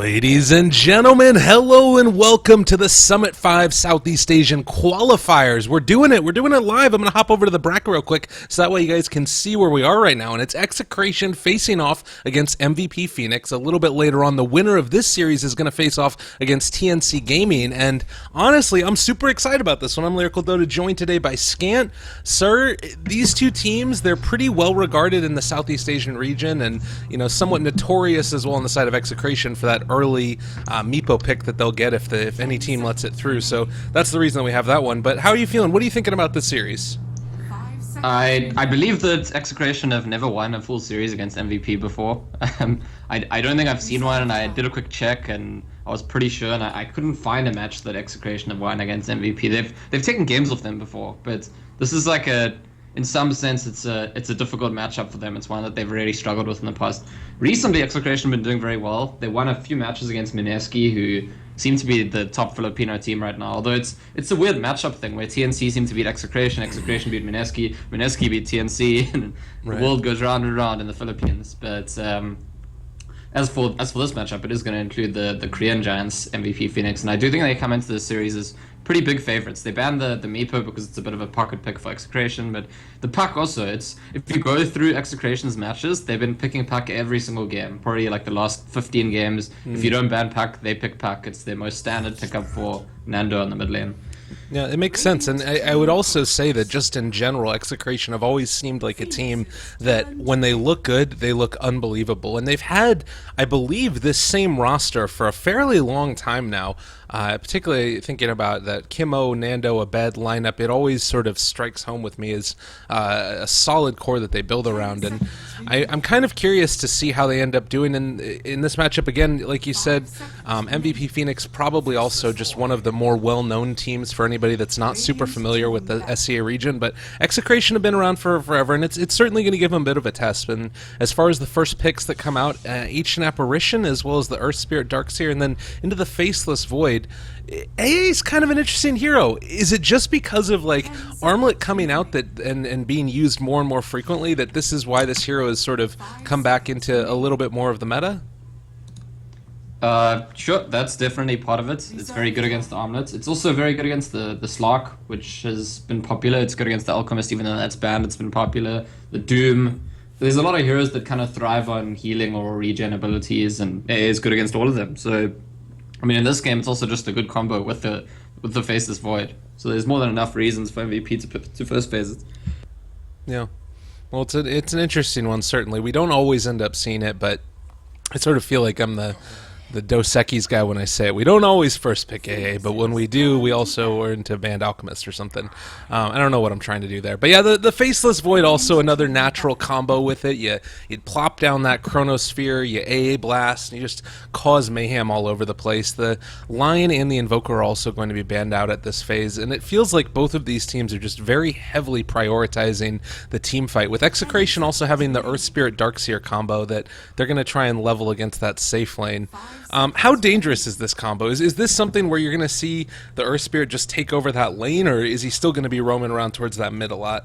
Ladies and gentlemen, hello and welcome to the Summit 5 Southeast Asian Qualifiers. We're doing it live. I'm going to hop over to the bracket real quick so that way you guys can see where we are right now. And it's Execration facing off against MVP.Phoenix. A little bit later on, the winner of this series is going to face off against TNC Gaming. And honestly, I'm super excited about this one. I'm Lyrical, though, joined today by Scantzor. These two teams, they're pretty well regarded in the Southeast Asian region and, you know, somewhat notorious as well on the side of Execration for that early Meepo pick that they'll get if any team lets it through. So that's the reason that we have that one. But how are you feeling? What are you thinking about this series? I believe that Execration have never won a full series against MVP before. I don't think I've seen one, and I did a quick check, and I was pretty sure, and I couldn't find a match that Execration have won against MVP. They've taken games off them before, but this is like in some sense, it's a difficult matchup for them. It's one that they've really struggled with in the past. Recently, Execration have been doing very well. They won a few matches against Mineski, who seem to be the top Filipino team right now. Although it's a weird matchup thing where TNC seem to beat Execration, Execration beat Mineski, Mineski beat TNC, and right. The world goes round and round in the Philippines. But as for this matchup, it is going to include the Korean giants, MVP.Phoenix, and I do think they come into this series as pretty big favorites. They banned the Meepo because it's a bit of a pocket pick for Execration, but the Puck also, if you go through Execration's matches, they've been picking Puck every single game, probably like the last 15 games. If you don't ban Puck, they pick Puck. It's their most standard pickup for Nando on the mid lane. Yeah, it makes sense, and I would also say that just in general, Execration have always seemed like a team that when they look good, they look unbelievable, and they've had, I believe, this same roster for a fairly long time now, particularly thinking about that Kimo, Nando, Abed lineup. It always sort of strikes home with me as a solid core that they build around, and I'm kind of curious to see how they end up doing in this matchup. Again, like you said, MVP.Phoenix probably also just one of the more well-known teams for anybody that's not super familiar with the SCA region, but Execration have been around for forever, and it's certainly going to give them a bit of a test. And as far as the first picks that come out, Ancient Apparition, as well as the Earth Spirit Darkseer, and then into the Faceless Void, AA is kind of an interesting hero. Is it just because of like Armlet coming out that and being used more and more frequently that this is why this hero has sort of come back into a little bit more of the meta? Sure, that's definitely part of it. It's very good against the Armlet. It's also very good against the Slark, which has been popular. It's good against the Alchemist, even though that's banned. It's been popular. The Doom. There's a lot of heroes that kind of thrive on healing or regen abilities, and AA is good against all of them. So, I mean, in this game, it's also just a good combo with the Faceless Void. So there's more than enough reasons for MVP to first phase it. Yeah. Well, it's an interesting one, certainly. We don't always end up seeing it, but I sort of feel like I'm the Dos Equis guy when I say it. We don't always first pick AA, but when we do, we also are into Banned Alchemist or something. I don't know what I'm trying to do there. But yeah, the Faceless Void, also another natural combo with it. You'd plop down that Chronosphere, you AA Blast, and you just cause mayhem all over the place. The Lion and the Invoker are also going to be banned out at this phase, and it feels like both of these teams are just very heavily prioritizing the team fight, with Execration also having the Earth Spirit Darkseer combo that they're going to try and level against that safe lane. How dangerous is this combo? Is this something where you're going to see the Earth Spirit just take over that lane, or is he still going to be roaming around towards that mid a lot?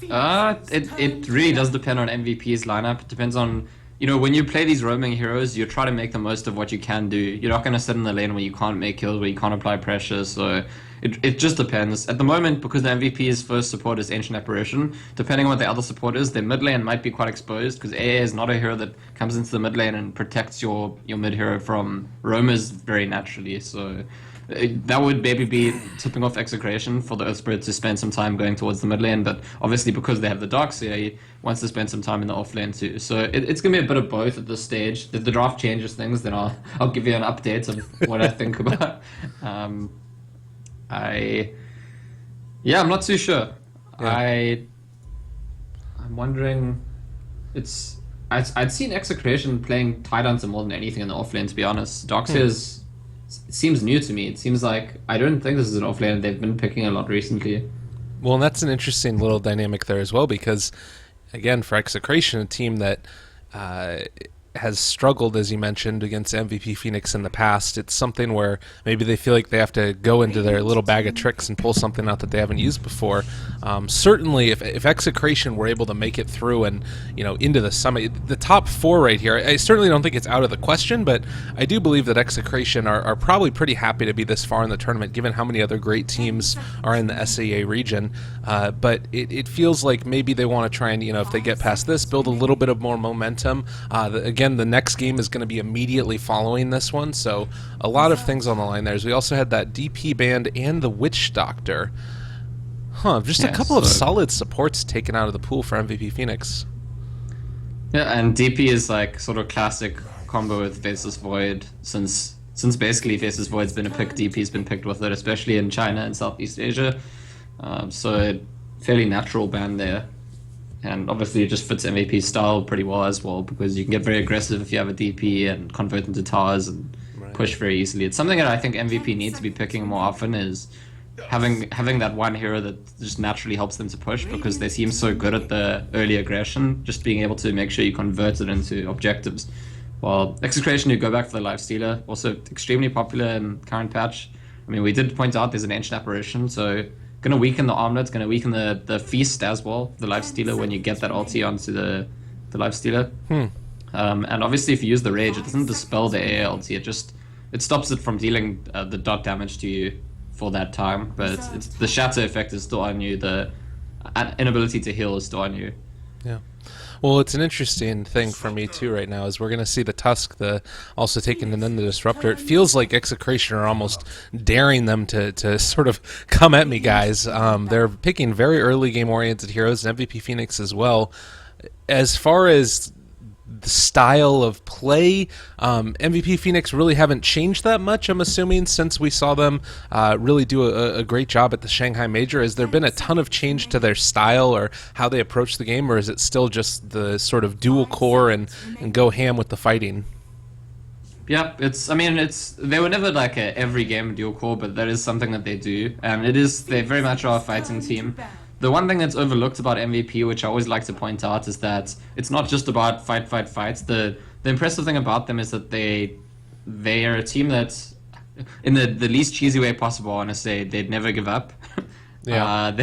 It really does depend on MVP's lineup. It depends on, you know, when you play these roaming heroes, you try to make the most of what you can do. You're not going to sit in the lane where you can't make kills, where you can't apply pressure, so it just depends. At the moment, because the MVP's first support is Ancient Apparition, depending on what the other support is, their mid lane might be quite exposed, because AA is not a hero that comes into the mid lane and protects your mid hero from roamers very naturally, so that would maybe be tipping off Execration for the Earth Spirit to spend some time going towards the mid lane, but obviously because they have the Darkseer, he wants to spend some time in the off lane too. So it's going to be a bit of both at this stage. If the draft changes things, then I'll give you an update of what I think about. I'm not too sure. Yeah. I'm wondering. I'd seen Execration playing Tidehunter more than anything in the offlane, to be honest. Darkseer it seems new to me. It seems like I don't think this is an offlane they've been picking a lot recently. Well, and that's an interesting little dynamic there as well, because again, for Execration, a team that has struggled, as you mentioned, against MVP.Phoenix in the past. It's something where maybe they feel like they have to go into their little bag of tricks and pull something out that they haven't used before. Certainly, if Execration were able to make it through and into the summit, the top four right here, I certainly don't think it's out of the question, but I do believe that Execration are probably pretty happy to be this far in the tournament, given how many other great teams are in the SAA region. But it feels like maybe they want to try and, if they get past this, build a little bit of more momentum. Again, the next game is going to be immediately following this one, so a lot of things on the line there. We also had that DP band and the Witch Doctor. Just a couple of solid supports taken out of the pool for MVP.Phoenix. Yeah, and DP is like sort of classic combo with Faceless Void since basically Faceless Void's been a pick, DP's been picked with it, especially in China and Southeast Asia. So fairly natural band there. And obviously it just fits MVP's style pretty well as well, because you can get very aggressive if you have a DP and convert into towers and push very easily. It's something that I think MVP needs to be picking more often, is having that one hero that just naturally helps them to push, because they seem so good at the early aggression, just being able to make sure you convert it into objectives. While Execration, you go back for the Lifestealer, also extremely popular in current patch. I mean, we did point out there's an Ancient Apparition, so going to weaken the Armlet, going to weaken the Feast as well, the Lifestealer, when you get that ulti onto the Lifestealer. And obviously if you use the Rage, it doesn't dispel the AA ulti, it stops it from dealing the dot damage to you for that time, but the Shatter effect is still on you, the inability to heal is still on you. Yeah. Well, it's an interesting thing for me too right now, is we're going to see the Tusk also taking and then the Disruptor. It feels like Execration are almost daring them to sort of come at me, guys. They're picking very early game-oriented heroes, and MVP.Phoenix as well. As far as the style of play, MVP.Phoenix really haven't changed that much, I'm assuming, since we saw them really do a great job at the Shanghai Major. Has there been a ton of change to their style or how they approach the game, or is it still just the sort of dual core and go ham with the fighting? Yeah, they were never like a every game dual core, but that is something that they do, and they very much are a fighting team. The one thing that's overlooked about MVP, which I always like to point out, is that it's not just about fight. The impressive thing about them is that they are a team that's, in the least cheesy way possible, I want to say, they'd never give up. Yeah.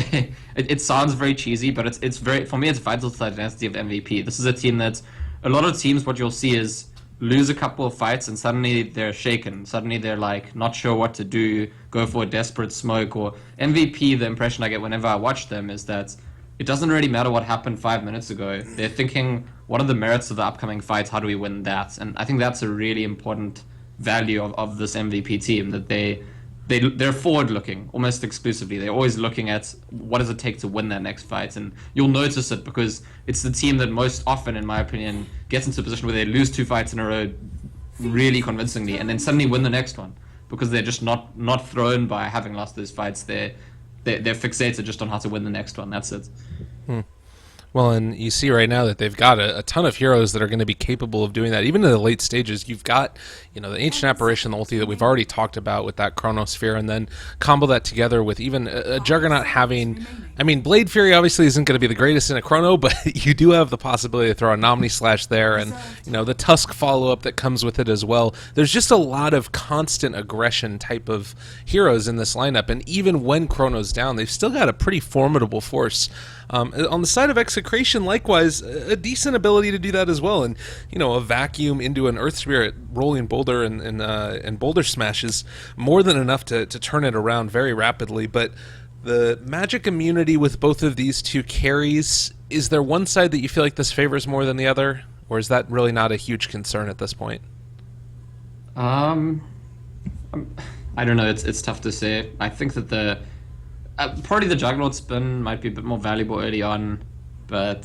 It sounds very cheesy, but it's very, for me, it's vital to the identity of MVP. This is a team that, a lot of teams, what you'll see is lose a couple of fights and suddenly they're shaken. Suddenly they're like not sure what to do, go for a desperate smoke. Or MVP, the impression I get whenever I watch them is that it doesn't really matter what happened 5 minutes ago. They're thinking, what are the merits of the upcoming fight? How do we win that? And I think that's a really important value of this MVP team, that they're forward-looking almost exclusively. They're always looking at what does it take to win that next fight, and you'll notice it because it's the team that most often, in my opinion, gets into a position where they lose 2 fights in a row really convincingly, and then suddenly win the next one because they're just not thrown by having lost those fights. They're fixated just on how to win the next one. That's it. Well, and you see right now that they've got a ton of heroes that are going to be capable of doing that. Even in the late stages, you've got, the Ancient Apparition, the ulti that we've already talked about with that Chronosphere, and then combo that together with even a Juggernaut having... I mean, Blade Fury obviously isn't going to be the greatest in a Chrono, but you do have the possibility to throw a Nomni Slash there, and, the Tusk follow-up that comes with it as well. There's just a lot of constant aggression type of heroes in this lineup, and even when Chrono's down, they've still got a pretty formidable force. On the side of Execration, likewise, a decent ability to do that as well. And, a vacuum into an Earth Spirit rolling boulder and boulder smash is more than enough to turn it around very rapidly. But the magic immunity with both of these two carries, is there one side that you feel like this favors more than the other? Or is that really not a huge concern at this point? I don't know. It's tough to say. I think that probably the Juggernaut spin might be a bit more valuable early on, but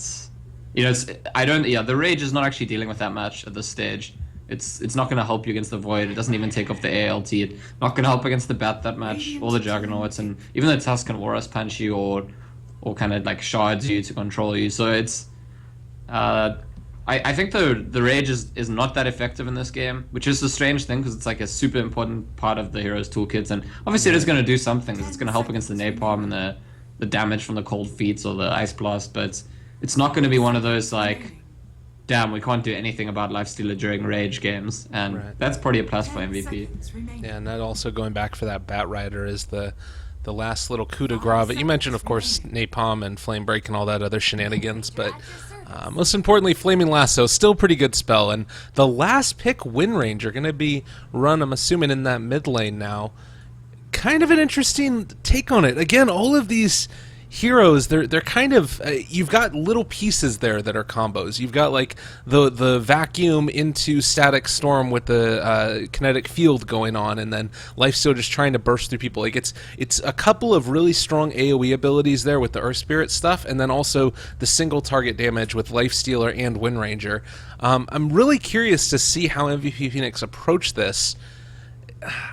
the Rage is not actually dealing with that much at this stage. It's not going to help you against the Void. It doesn't even take off the ALT. It's not going to help against the Bat that much, or the Juggernauts, and even the Tusk can Auras punch you or kind of like shards you to control you. So it's I think the Rage is not that effective in this game, which is a strange thing because it's like a super important part of the hero's toolkits, and obviously it is going to do something. It's going to help against the Napalm and the damage from the Cold Feet or the Ice Blast, but it's not going to be one of those like damn, we can't do anything about Lifestealer during rage games, and Right. that's probably a plus for MVP. Yeah, and that also going back for that Bat Rider is the last little coup de grace. But you mentioned, of course, Napalm and Flame Break and all that other shenanigans, but most importantly, Flaming Lasso, still pretty good spell. And the last pick, Wind Ranger, going to be run, I'm assuming, in that mid lane now. Kind of an interesting take on it. Again, all of these heroes, they're kind of you've got little pieces there that are combos. You've got like the vacuum into static storm with the kinetic field going on, and then Lifesteal just trying to burst through people. Like it's a couple of really strong AoE abilities there with the Earth Spirit stuff, and then also the single target damage with Lifestealer and Wind Ranger. I'm really curious to see how MVP.Phoenix approach this.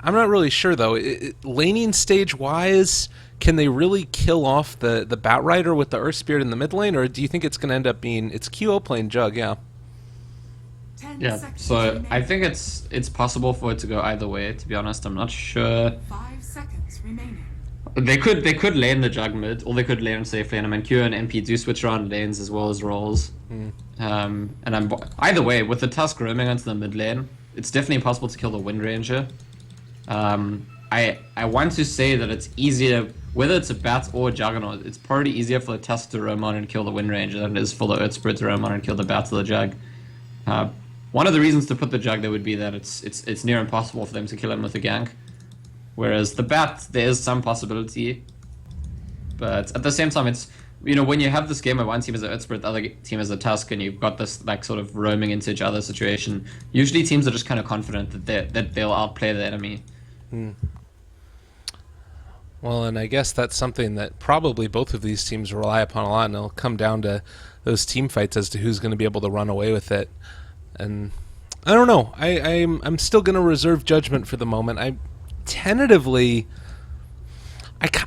I'm not really sure though. Laning stage wise, can they really kill off the Bat Rider with the Earth Spirit in the mid lane, or do you think it's going to end up being it's QO playing Jug? Yeah. Yeah, so I think it's possible for it to go either way. To be honest, I'm not sure. 5 seconds remaining. They could lane the Jug mid, or they could lane safe lane. I mean, Q and MP do switch around lanes as well as roles. And either way, with the Tusk roaming onto the mid lane, it's definitely possible to kill the Wind Ranger. I want to say that it's easier, whether it's a Bat or a Juggernaut, it's probably easier for the Tusk to roam on and kill the Wind Ranger than it is for the Earth Spirit to roam on and kill the Bat or the Jug. One of the reasons to put the Jug there would be that it's near impossible for them to kill him with a gank. Whereas the Bat, there is some possibility. But at the same time, it's, you know, when you have this game where one team is an Earth Spirit, the other team is a Tusk, and you've got this like sort of roaming into each other situation, usually teams are just kind of confident that they'll outplay the enemy. Well, and I guess that's something that probably both of these teams rely upon a lot, and it'll come down to those team fights as to who's going to be able to run away with it. And I don't know. I'm still going to reserve judgment for the moment. I tentatively,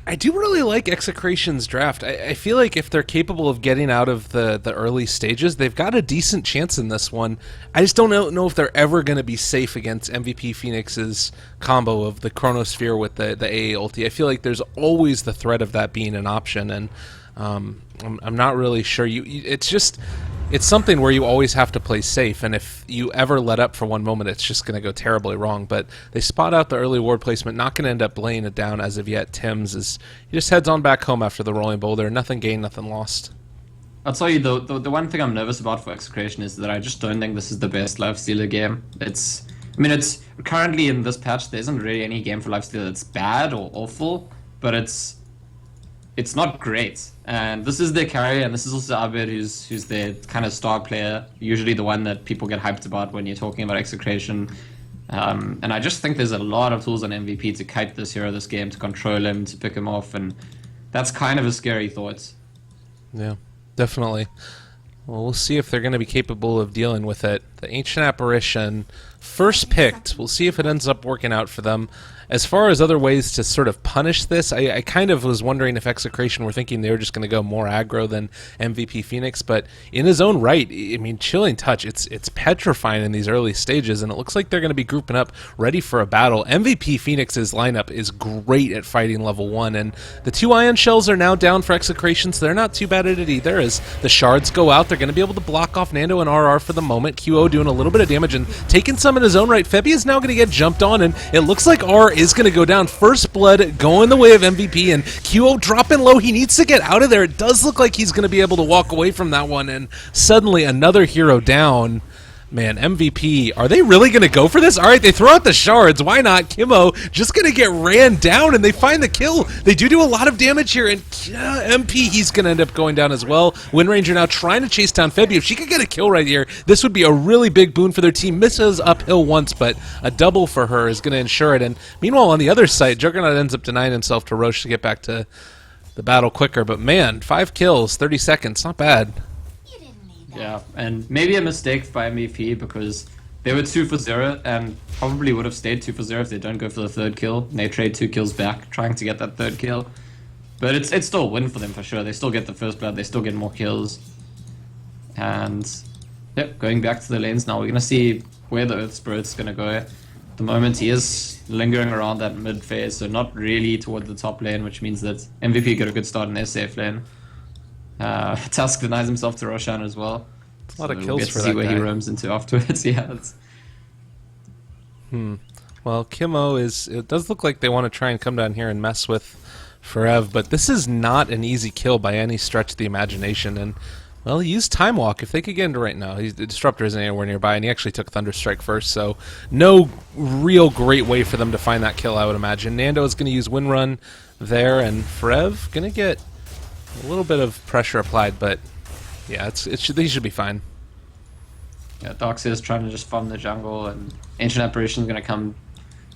I do really like Execration's draft. I feel like if they're capable of getting out of the early stages, they've got a decent chance in this one. I just don't know if they're ever going to be safe against MVP.Phoenix's combo of the Chronosphere with the AA ulti. I feel like there's always the threat of that being an option, and I'm not really sure. It's something where you always have to play safe, and if you ever let up for one moment, it's just going to go terribly wrong. But they spot out the early ward placement, not going to end up laying it down as of yet. Tim's he just heads on back home after the rolling boulder. Nothing gained, nothing lost. I'll tell you, the one thing I'm nervous about for Execration is that I just don't think this is the best Lifestealer game. It's currently in this patch, there isn't really any game for Lifestealer that's bad or awful, but it's not great. And this is their carry, and this is also Abed, who's their kind of star player, usually the one that people get hyped about when you're talking about Execration. And I just think there's a lot of tools on MVP to kite this hero this game, to control him, to pick him off, and that's kind of a scary thought. Yeah, definitely. Well, we'll see if they're going to be capable of dealing with it. The Ancient Apparition, first picked. We'll see if it ends up working out for them. As far as other ways to sort of punish this, I kind of was wondering if Execration were thinking they were just going to go more aggro than MVP.Phoenix, but in his own right, I mean, Chilling Touch, it's petrifying in these early stages, and it looks like they're going to be grouping up ready for a battle. MVP.Phoenix's lineup is great at fighting level 1, and the 2 Ion Shells are now down for Execration, so they're not too bad at it either. As the shards go out, they're going to be able to block off Nando and RR for the moment. QO doing a little bit of damage and taking some in his own right. Febby is now going to get jumped on, and it looks like R is going to go down. First blood going the way of MVP, and QO dropping low. He needs to get out of there. It does look like he's going to be able to walk away from that one, and suddenly another hero down. Man, MVP, are they really going to go for this? All right, they throw out the shards. Why not? Kimmo just going to get ran down, and they find the kill. They do a lot of damage here, and MP, he's going to end up going down as well. Wind Ranger now trying to chase down Febby. If she could get a kill right here, this would be a really big boon for their team. Misses uphill once, but a double for her is going to ensure it. And meanwhile, on the other side, Juggernaut ends up denying himself to Roche to get back to the battle quicker. But man, 5 kills, 30 seconds, not bad. Yeah, and maybe a mistake by MVP because they were 2 for 0 and probably would have stayed 2 for 0 if they don't go for the 3rd kill. And they trade 2 kills back, trying to get that 3rd kill. But it's still a win for them for sure. They still get the first blood, they still get more kills. And yep, going back to the lanes now, we're going to see where the Earth Spirit's going to go. At the moment he is lingering around that mid phase, so not really toward the top lane, which means that MVP got a good start in their safe lane. Tusk denies himself to Roshan as well. A lot of we'll kills get for to see that where he guy. roams into afterwards. Yeah, Well, Kimo is... It does look like they want to try and come down here and mess with Forev, but this is not an easy kill by any stretch of the imagination, and, well, he used Time Walk. If they could get into right now, the Disruptor isn't anywhere nearby, and he actually took Thunderstrike first, so no real great way for them to find that kill, I would imagine. Nando is going to use Wind Run there, and Forev going to get a little bit of pressure applied, but, yeah, they should be fine. yeah. Darkseer is trying to just farm the jungle, and Ancient Apparition is going to come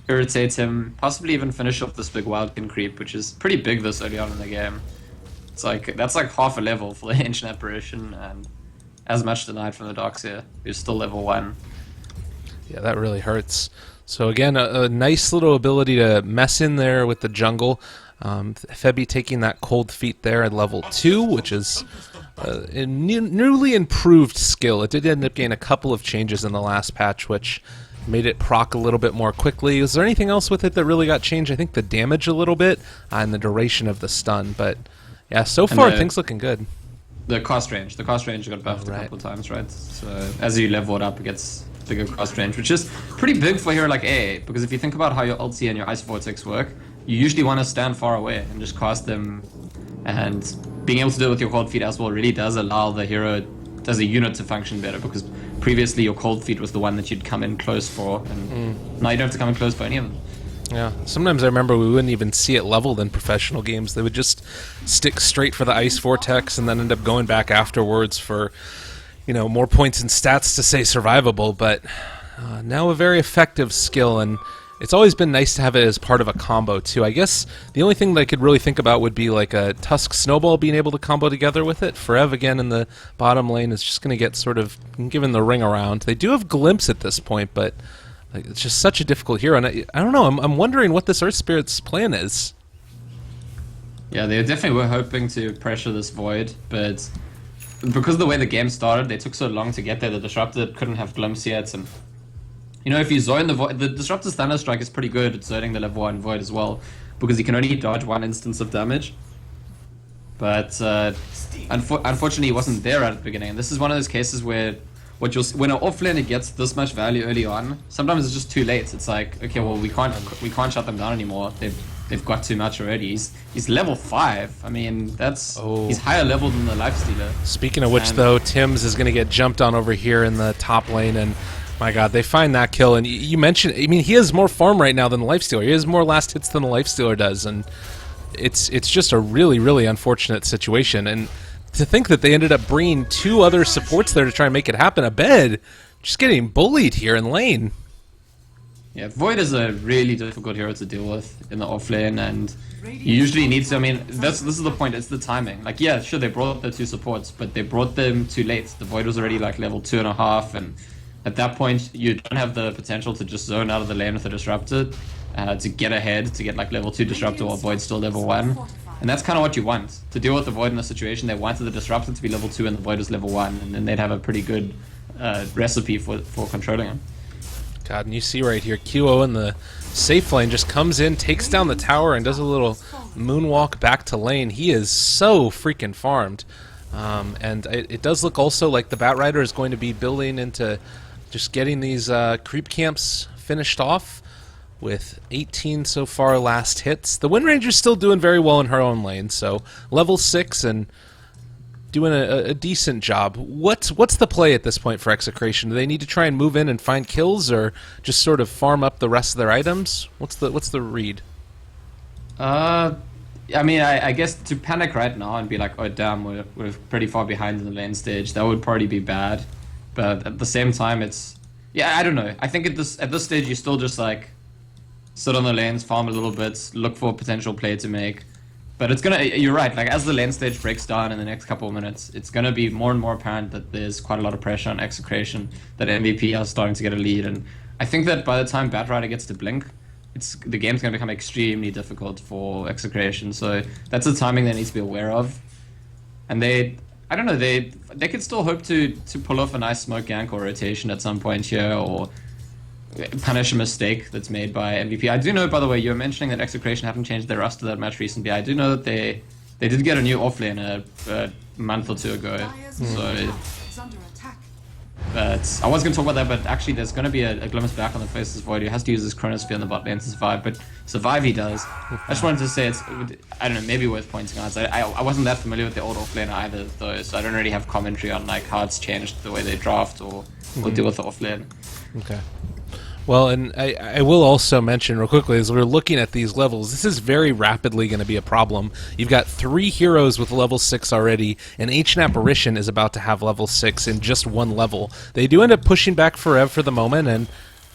irritate him, possibly even finish off this big Wildkin creep, which is pretty big this early on in the game. It's like that's like half a level for the Ancient Apparition, and as much denied from the Darkseer, who's still level 1. Yeah, that really hurts. So again, a nice little ability to mess in there with the jungle. Febby taking that Cold Feet there at level 2, which is a newly improved skill. It did end up getting a couple of changes in the last patch, which made it proc a little bit more quickly. Is there anything else with it that really got changed? I think the damage a little bit and the duration of the stun, but yeah, so far things looking good. The cost range got buffed a couple of times, right? So as you level it up, it gets bigger cost range, which is pretty big for a hero like AA, because if you think about how your ulti and your Ice Vortex work, you usually want to stand far away and just cast them, and being able to do it with your Cold Feet as well really does allow the hero as a unit to function better, because previously your Cold Feet was the one that you'd come in close for, and now you don't have to come in close for any of them. Yeah, sometimes I remember we wouldn't even see it leveled in professional games. They would just stick straight for the Ice Vortex and then end up going back afterwards for, you know, more points and stats to say survivable, but now a very effective skill, and it's always been nice to have it as part of a combo too. I guess the only thing that I could really think about would be like a Tusk Snowball being able to combo together with it. Forev again in the bottom lane is just going to get sort of given the ring around. They do have Glimpse at this point, but like, it's just such a difficult hero, and I don't know. I'm wondering what this Earth Spirit's plan is. Yeah, they definitely were hoping to pressure this Void, but because of the way the game started, they took so long to get there. The Disruptor couldn't have Glimpse yet, and you know, if you zone the Void, the Disruptor's Thunderstrike is pretty good at zoning the level 1 Void as well, because he can only dodge 1 instance of damage. But unfortunately, he wasn't there at the beginning, and this is one of those cases where when an offlaner gets this much value early on, sometimes it's just too late. It's like, okay, well, we can't shut them down anymore. They've got too much already. He's level 5. I mean, he's higher level than the Lifestealer. Speaking of which, though, Tim's is going to get jumped on over here in the top lane, and my God, they find that kill. And you mentioned, I mean, he has more farm right now than the Lifestealer. He has more last hits than the Lifestealer does, and it's just a really, really unfortunate situation. And to think that they ended up bringing 2 other supports there to try and make it happen, Abed just getting bullied here in lane. Yeah, Void is a really difficult hero to deal with in the offlane, and you usually need to, I mean, this is the point, it's the timing. Like, yeah, sure, they brought the 2 supports, but they brought them too late. The Void was already like level 2.5, and at that point, you don't have the potential to just zone out of the lane with a Disruptor to get ahead, to get like level 2 Disruptor while Void's still level 1. And that's kind of what you want. To deal with the Void in a situation, they wanted the Disruptor to be level 2 and the Void was level 1, and then they'd have a pretty good recipe for controlling him. God, and you see right here, QO in the safe lane just comes in, takes down the tower, and does a little moonwalk back to lane. He is so freaking farmed. And it does look also like the Batrider is going to be building into just getting these creep camps finished off with 18 so far last hits. The Wind Ranger's still doing very well in her own lane, so level 6 and doing a decent job. What's the play at this point for Execration? Do they need to try and move in and find kills, or just sort of farm up the rest of their items? What's the read? I mean, I guess to panic right now and be like, oh damn, we're pretty far behind in the lane stage, that would probably be bad. But at the same time, yeah, I don't know. I think at this stage, you still just like sit on the lanes, farm a little bit, look for a potential play to make. But you're right, like as the lane stage breaks down in the next couple of minutes, it's gonna be more and more apparent that there's quite a lot of pressure on Execration, that MVP are starting to get a lead, and I think that by the time Batrider gets to blink, the game's gonna become extremely difficult for Execration, so that's a timing they need to be aware of. And I don't know, they could still hope to pull off a nice smoke gank or rotation at some point here, or punish a mistake that's made by MVP. I do know, by the way, you were mentioning that Execration haven't changed their roster that much recently. I do know that they did get a new offlane a month or 2 ago. So But I was going to talk about that, but actually there's going to be a glimpse back on the Faceless Void who has to use his Chronosphere in the bot lane to survive, but survive he does. I just wanted to say it's, I don't know, maybe worth pointing out. I wasn't that familiar with the old offlaner either, though, so I don't really have commentary on like how it's changed the way they draft or deal with the offlane. Okay. Well, and I will also mention real quickly, as we're looking at these levels, this is very rapidly going to be a problem. You've got 3 heroes with level 6 already, and Ancient Apparition is about to have level 6 in just 1 level. They do end up pushing back Forev for the moment, and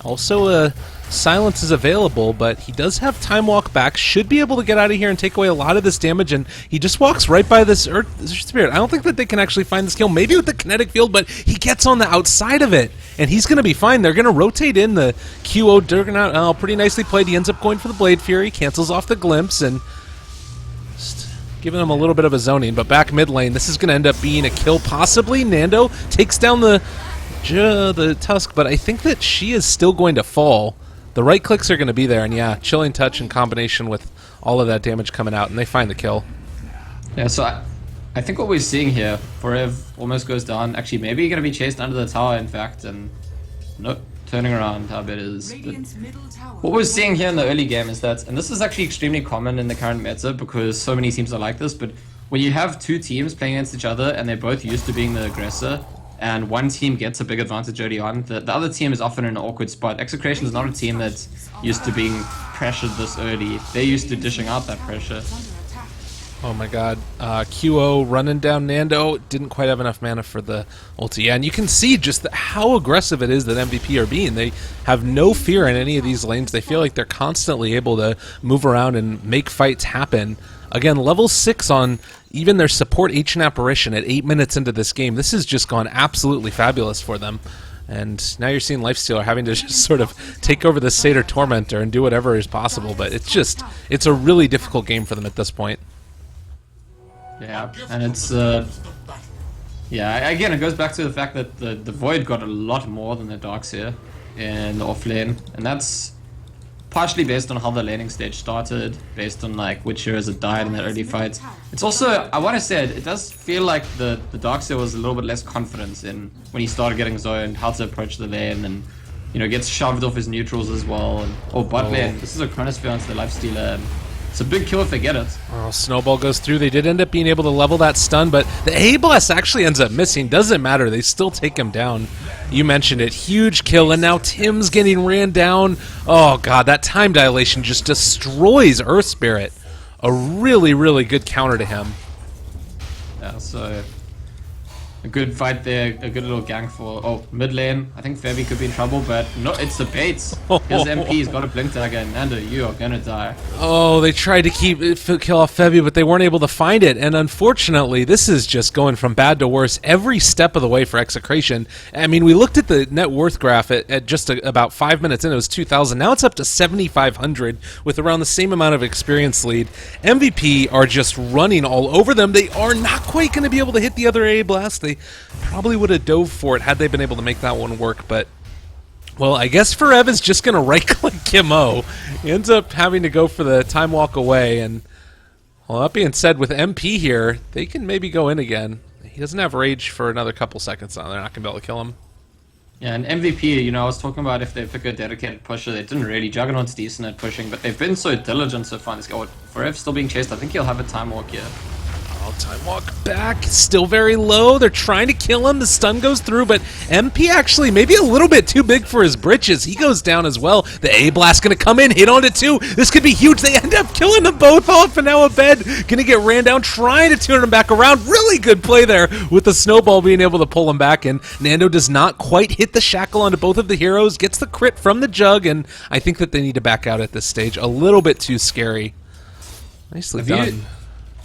also Silence is available, but he does have Time Walk back, should be able to get out of here and take away a lot of this damage, and he just walks right by this Earth Spirit. I don't think that they can actually find this kill, maybe with the kinetic field, but he gets on the outside of it, and he's going to be fine. They're going to rotate in the QO Durgan pretty nicely played. He ends up going for the Blade Fury, cancels off the Glimpse, and just giving him a little bit of a zoning, but back mid lane, this is going to end up being a kill, possibly. Nando takes down the Tusk, but I think that she is still going to fall. The right clicks are going to be there, and yeah, Chilling Touch in combination with all of that damage coming out, and they find the kill. Yeah, so I think what we're seeing here, Forev almost goes down. Actually, maybe going to be chased under the tower, in fact, and nope, turning around, how bad it is. What we're seeing here in the early game is that, and this is actually extremely common in the current meta because so many teams are like this, but when you have 2 teams playing against each other and they're both used to being the aggressor, and one team gets a big advantage early on, the other team is often in an awkward spot. Execration is not a team that's used to being pressured this early. They're used to dishing out that pressure. Oh my god. QO running down Nando. Didn't quite have enough mana for the ulti. Yeah, and you can see just how aggressive it is that MVP are being. They have no fear in any of these lanes. They feel like they're constantly able to move around and make fights happen. Again, level 6 on even their support Ancient Apparition at 8 minutes into this game. This has just gone absolutely fabulous for them. And now you're seeing Lifestealer having to just sort of take over the Satyr Tormentor and do whatever is possible. But it's a really difficult game for them at this point. Yeah, and it's yeah, again, it goes back to the fact that the Void got a lot more than the Darkseer in the off lane, and that's partially based on how the laning stage started, based on like which heroes had died in that early fight. It's also, I want to say, it does feel like the Darkseer was a little bit less confident in when he started getting zoned, how to approach the lane, and you know, gets shoved off his neutrals as well. And bot lane, this is a Chronosphere onto the Lifestealer. And it's a big kill if they get it. Oh, Snowball goes through. They did end up being able to level that stun, but the A-Blast actually ends up missing. Doesn't matter. They still take him down. You mentioned it. Huge kill, and now Tim's getting ran down. Oh, God, that time dilation just destroys Earth Spirit. A really, really good counter to him. Yeah, so a good fight there, a good little gank for mid lane. I think Febby could be in trouble, but no, it's the baits. His MP's got a blink dagger, and Nando, you are gonna die. Oh, they tried to kill off Febby, but they weren't able to find it, and unfortunately, this is just going from bad to worse every step of the way for Execration. I mean, we looked at the net worth graph at just about 5 minutes in, it was 2,000. Now it's up to 7,500 with around the same amount of experience lead. MVP are just running all over them. They are not quite going to be able to hit the other A-Blast. They probably would have dove for it had they been able to make that one work, but well, I guess Forev is just going to right-click Kimmo. He ends up having to go for the time walk away, and well, that being said, with MP here, they can maybe go in again. He doesn't have rage for another couple seconds now. They're not going to be able to kill him. Yeah, and MVP, you know, I was talking about if they pick a dedicated pusher, they didn't really. Juggernaut's decent at pushing, but they've been so diligent so far in this game. Forev still being chased. I think he'll have a time walk here. Time walk back, still very low. They're trying to kill him. The stun goes through, but MP actually maybe a little bit too big for his britches. He goes down as well. The A-Blast going to come in, hit onto 2. This could be huge. They end up killing them both off, and now a bed going to get ran down, trying to turn him back around. Really good play there with the Snowball being able to pull him back, and Nando does not quite hit the shackle onto both of the heroes, gets the crit from the Jug, and I think that they need to back out at this stage. A little bit too scary. Nicely done.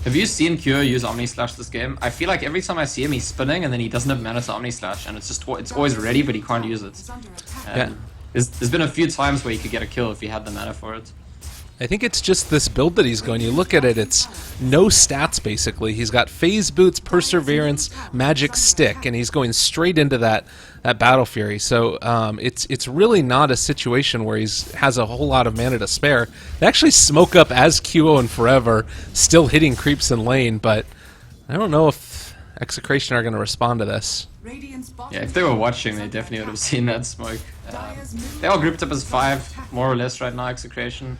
Have you seen Cure use Omni Slash this game? I feel like every time I see him, he's spinning and then he doesn't have mana to Omni Slash, and it's always ready, but he can't use it. Yeah. There's been a few times where he could get a kill if he had the mana for it. I think it's just this build that he's going. You look at it, it's no stats, basically. He's got Phase Boots, Perseverance, Magic Stick, and he's going straight into that Battle Fury. So it's really not a situation where he has a whole lot of mana to spare. They actually smoke up as QO and Forever, still hitting creeps in lane, but I don't know if Execration are going to respond to this. Radiant's bottom Yeah, if they were tower watching, is they under definitely would have attack. seen that smoke. Dire's middle They all tower grouped up as is 5, under more or less, right now, Execration.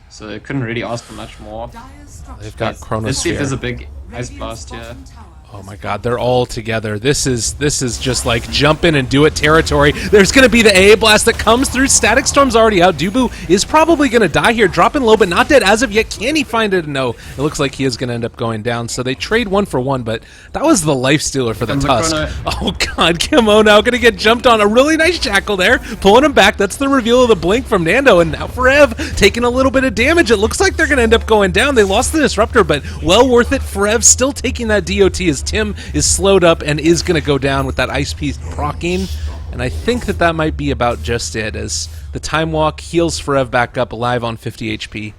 So they couldn't really ask for much more. Dire's structure They've got Let's see if there's a Chronosphere. big ice Radiant's blast here. bottom tower Oh my god, they're all together. This is just like jump in and do it territory. There's going to be the AA blast that comes through. Static Storm's already out. Dubu is probably going to die here. Dropping low, but not dead as of yet. Can he find it? No. It looks like he is going to end up going down. So they trade 1 for 1, but that was the life stealer for the And the Tusk. chrono- Oh god, Kimo now going to get jumped on. A really nice Jackal there, pulling him back. That's the reveal of the blink from Nando, and now Forev taking a little bit of damage. It looks like they're going to end up going down. They lost the Disruptor, but well worth it. Forev still taking that DOT as Tim is slowed up and is going to go down with that Ice Piece proccing. And I think that might be about just it, as the Time Walk heals Forev back up alive on 50 HP.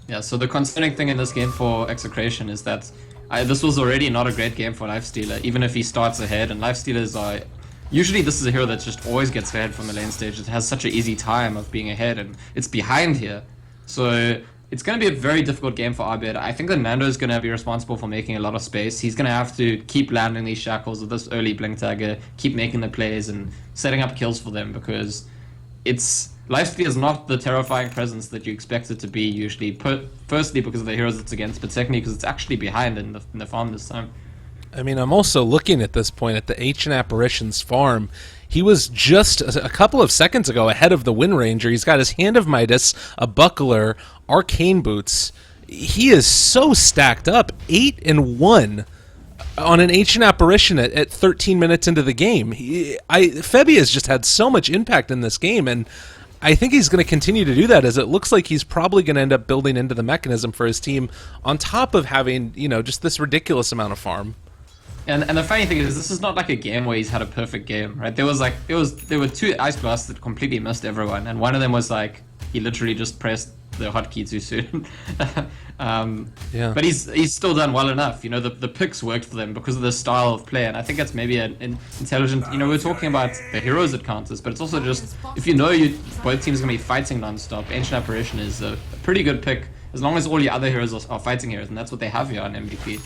Yeah, so the concerning thing in this game for Execration is that this was already not a great game for Lifestealer, even if he starts ahead. And Lifestealers are... Usually this is a hero that just always gets ahead from the lane stage. It has such an easy time of being ahead, and it's behind here. So it's going to be a very difficult game for Abed. I think that Nando is going to be responsible for making a lot of space. He's going to have to keep landing these shackles with this early blink dagger, keep making the plays and setting up kills for them, because Lifesteal is not the terrifying presence that you expect it to be usually. Firstly, because of the heroes it's against, but secondly, because it's actually behind in the farm this time. I mean, I'm also looking at this point at the Ancient Apparitions farm. He was just a couple of seconds ago ahead of the Wind Ranger. He's got his Hand of Midas, a Buckler, Arcane Boots. He is so stacked up. 8-1 on an Ancient Apparition at 13 minutes into the game. Febi has just had so much impact in this game, and I think he's going to continue to do that, as it looks like he's probably going to end up building into the mechanism for his team on top of having, just this ridiculous amount of farm. And the funny thing is, this is not like a game where he's had a perfect game, right? There were 2 ice blasts that completely missed everyone, and one of them was like he literally just pressed the hotkey too soon. Yeah. But he's still done well enough. The picks worked for them because of the style of play, and I think that's maybe an intelligent. We're talking about the heroes it counters, but it's also just if both teams are gonna be fighting non-stop. Ancient Apparition is a pretty good pick as long as all your other heroes are fighting heroes, and that's what they have here on MVP.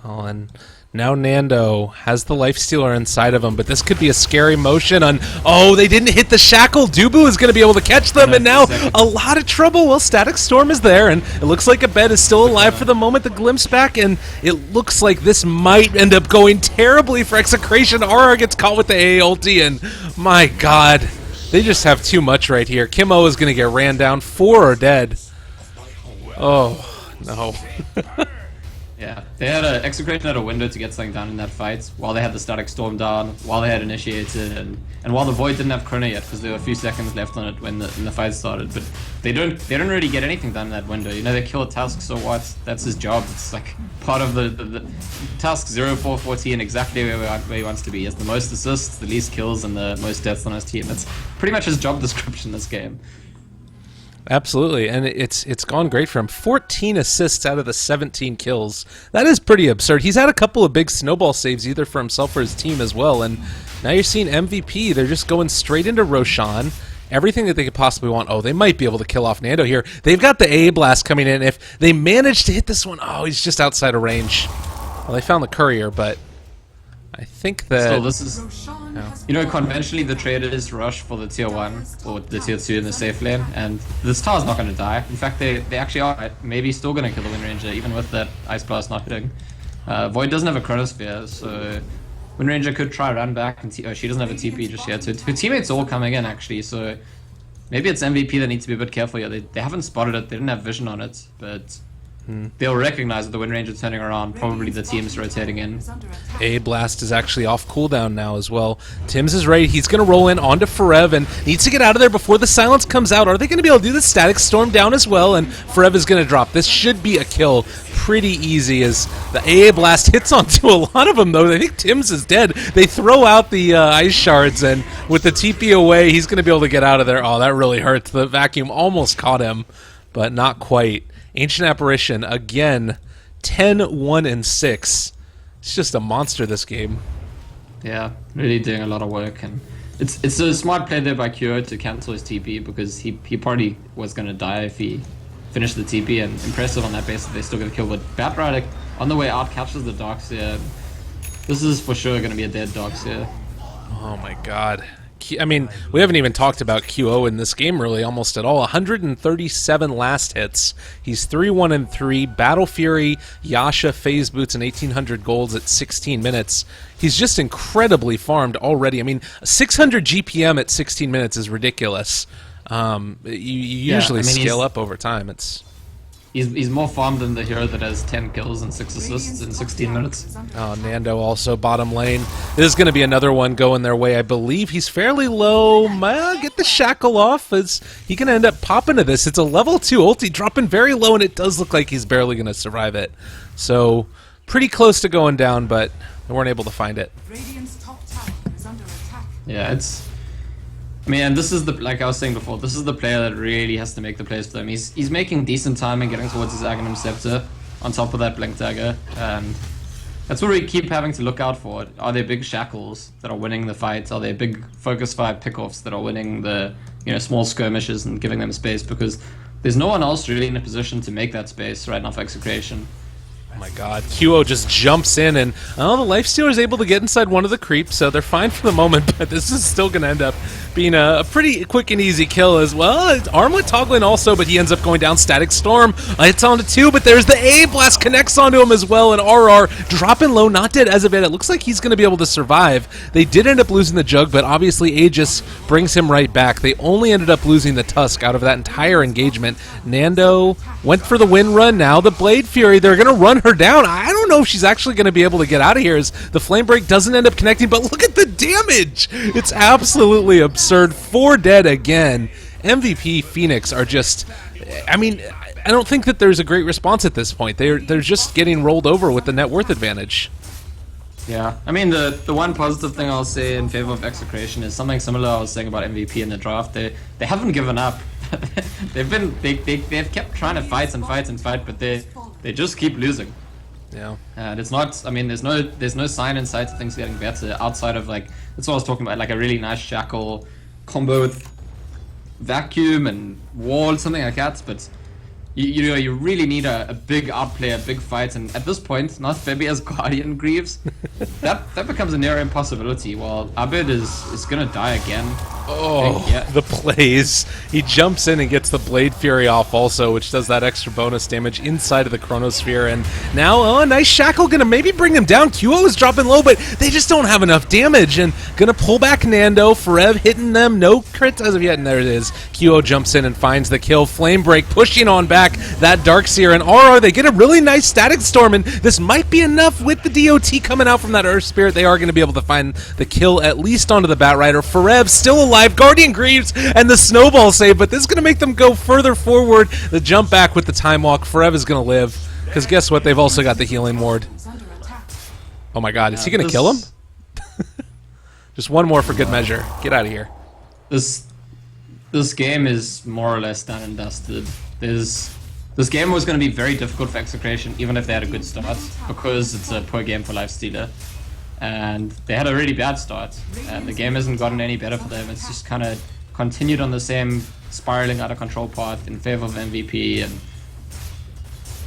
Oh, and now Nando has the Life Stealer inside of him, but this could be a scary motion on... Oh, they didn't hit the shackle. Dubu is going to be able to catch them, and now a lot of trouble. Well, Static Storm is there, and it looks like Abed is still alive for the moment. The glimpse back, and it looks like this might end up going terribly for Execration. Aura gets caught with the AA ulti, and my god, they just have too much right here. Kimo is going to get ran down. 4 are dead. Oh, no. Yeah, Execration had a window to get something done in that fight while they had the Static Storm down, while they had initiated, and while the Void didn't have Chrono yet because there were a few seconds left on it when the fight started. But they don't really get anything done in that window. They kill a Tusk, so what? That's his job. It's like part of the Tusk 0-4-14, exactly where he wants to be. He has the most assists, the least kills, and the most deaths on his team. That's pretty much his job description this game. Absolutely, and it's gone great for him. 14 assists out of the 17 kills. That is pretty absurd. He's had a couple of big snowball saves either for himself or his team as well, and now you're seeing MVP. They're just going straight into Roshan. Everything that they could possibly want. Oh, they might be able to kill off Nando here. They've got the AA blast coming in. If they manage to hit this one, oh, he's just outside of range. Well, they found the courier, but I think that... So this is... Roshan has conventionally the traders rush for the tier 1 or the tier 2 in the safe lane, and this tower's not going to die. In fact, they actually are maybe still going to kill the Wind Ranger, even with that Ice Blast not hitting. Void doesn't have a Chronosphere, so Wind Ranger could try run back, and she doesn't have a TP just yet. So her teammates are all coming in, actually, so maybe it's MVP that needs to be a bit careful here. They haven't spotted it, they didn't have vision on it, but... They'll recognize that the Wind Ranger turning around, probably the team's rotating in. is under attack. A blast is actually off cooldown now as well. Tims is ready. He's going to roll in onto Forev and needs to get out of there before the silence comes out. Are they going to be able to do the Static Storm down as well? And Forev is going to drop. This should be a kill pretty easy as the AA blast hits onto a lot of them, though. I think Tims is dead. They throw out the ice shards, and with the TP away, he's going to be able to get out of there. Oh, that really hurts. The vacuum almost caught him, but not quite. Ancient Apparition, again, 10-1-6. It's just a monster, this game. Yeah, really doing a lot of work, and it's a smart play there by Kyo to cancel his TP because he probably was gonna die if he finish the TP, and impressive on that base that they still get a kill. But Batrider on the way out captures the Darkseer. This is for sure going to be a dead Darkseer. Oh my god. I mean, we haven't even talked about QO in this game really almost at all. 137 last hits. He's 3-1-3. Battle Fury, Yasha, Phase Boots, and 1,800 golds at 16 minutes. He's just incredibly farmed already. I mean, 600 GPM at 16 minutes is ridiculous. You usually scale up over time. He's more farmed than the hero that has 10 kills and 6 assists in 16 minutes. Oh, Nando also bottom lane. This is going to be another one going their way. I believe he's fairly low. Get the shackle off. Is he going to end up popping to this? It's a level 2 ulti dropping very low, and it does look like he's barely going to survive it. So pretty close to going down, but they weren't able to find it. Radiant's top tower is under attack. Yeah, I mean, and this is like I was saying before, this is the player that really has to make the plays for them. He's making decent time and getting towards his Aghanim Scepter on top of that Blink Dagger, and that's what we keep having to look out for. Are there big shackles that are winning the fights? Are there big Focus 5 pickoffs that are winning the small skirmishes and giving them space? Because there's no one else really in a position to make that space right now for Execration. Oh my god, QO just jumps in, and the Lifestealer is able to get inside one of the creeps, so they're fine for the moment, but this is still going to end up being a pretty quick and easy kill as well. Armlet toggling also, but he ends up going down. Static Storm hits onto 2, but there's the A Blast, connects onto him as well, and RR dropping low, not dead as of yet. It looks like he's going to be able to survive. They did end up losing the Jug, but obviously Aegis brings him right back. They only ended up losing the Tusk out of that entire engagement. Nando went for the win run. Now the Blade Fury, they're going to run her down. I don't know if she's actually going to be able to get out of here as the Flame Break doesn't end up connecting, but look at the damage! It's absolutely absurd. 4 dead again. MVP.Phoenix are just... I mean, I don't think that there's a great response at this point. They're just getting rolled over with the net worth advantage. Yeah, I mean, the one positive thing I'll say in favor of Execration is something similar I was saying about MVP in the draft. They haven't given up. they've kept trying to fight and fight and fight, but they just keep losing. Yeah. And it's not, I mean, there's no sign in sight of things getting better outside of, like, that's what I was talking about, like a really nice shackle combo with vacuum and wall, something like that. But you really need a big outplay, a big fight, and at this point, not Febby as Guardian Greaves, that becomes a near impossibility. While Abed is gonna die again. Oh, yeah. The plays. He jumps in and gets the Blade Fury off also, which does that extra bonus damage inside of the Chronosphere. And now, a nice shackle gonna maybe bring him down. QO is dropping low, but they just don't have enough damage. And gonna pull back Nando. Forev hitting them. No crits as of yet, and there it is. QO jumps in and finds the kill. Flame Break pushing on back that Darkseer. And RR, they get a really nice Static Storm, and this might be enough with the DOT coming out from that Earth Spirit. They are going to be able to find the kill, at least onto the Batrider. Forev still alive. Guardian Greaves and the Snowball save, but this is going to make them go further forward. The jump back with the Time Walk. Forev is going to live, because guess what? They've also got the Healing Ward. Oh my god, is he going to kill him? Just one more for good measure. Get out of here. This game is more or less done and dusted. This game was going to be very difficult for Execration, even if they had a good start, because it's a poor game for Lifestealer. And they had a really bad start, and the game hasn't gotten any better for them. It's just kind of continued on the same spiraling out of control path in favor of MVP. And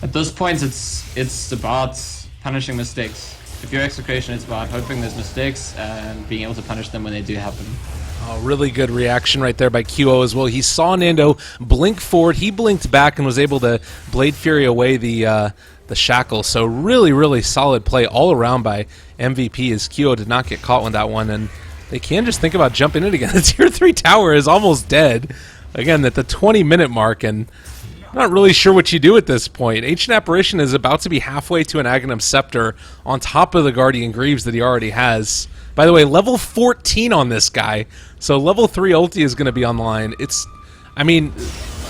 at this point, it's about punishing mistakes. If you're Execration, it's about hoping there's mistakes and being able to punish them when they do happen. Oh, really good reaction right there by QO as well. He saw Nando blink forward. He blinked back and was able to Blade Fury away the shackle. So really, really solid play all around by MVP as QO did not get caught with that one. And they can just think about jumping in again. The Tier 3 tower is almost dead. Again, at the 20-minute mark, and I'm not really sure what you do at this point. Ancient Apparition is about to be halfway to an Aghanim Scepter on top of the Guardian Greaves that he already has. By the way, level 14 on this guy. So level 3 ulti is going to be online. I mean,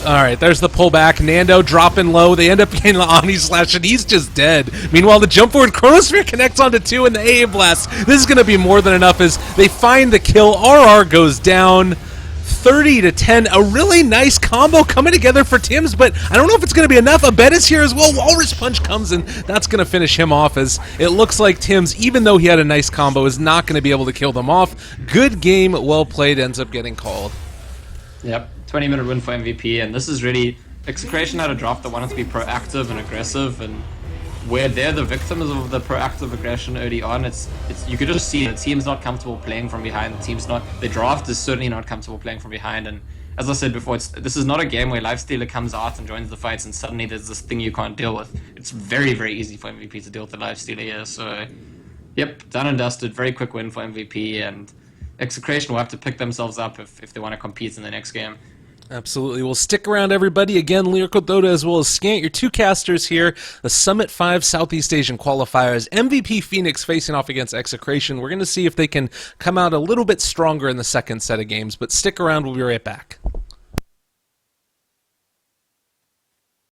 alright, there's the pullback. Nando dropping low. They end up getting the Omni Slash, and he's just dead. Meanwhile, the jump forward Chronosphere connects onto 2 and the AA Blast. This is going to be more than enough as they find the kill. RR goes down. 30-10, a really nice combo coming together for Tims, but I don't know if it's going to be enough. Abed is here as well. Walrus Punch comes in. That's going to finish him off, as it looks like Tims, even though he had a nice combo, is not going to be able to kill them off. Good game, well played, ends up getting called. Yep, 20-minute win for MVP, and this is really Execration had a draft that wanted to be proactive and aggressive, and where they're the victims of the proactive aggression early on, it's you could just see the team's not comfortable playing from behind. The draft is certainly not comfortable playing from behind. And as I said before, this is not a game where Lifestealer comes out and joins the fights and suddenly there's this thing you can't deal with. It's very, very easy for MVP to deal with the Lifestealer here. So, yep, done and dusted. Very quick win for MVP, and Execration will have to pick themselves up if they want to compete in the next game. Absolutely. Well, stick around, everybody. Again, Lyrical, Dota, as well as Scant, your two casters here. The Summit 5 Southeast Asian qualifiers. MVP.Phoenix facing off against Execration. We're going to see if they can come out a little bit stronger in the second set of games, but stick around. We'll be right back.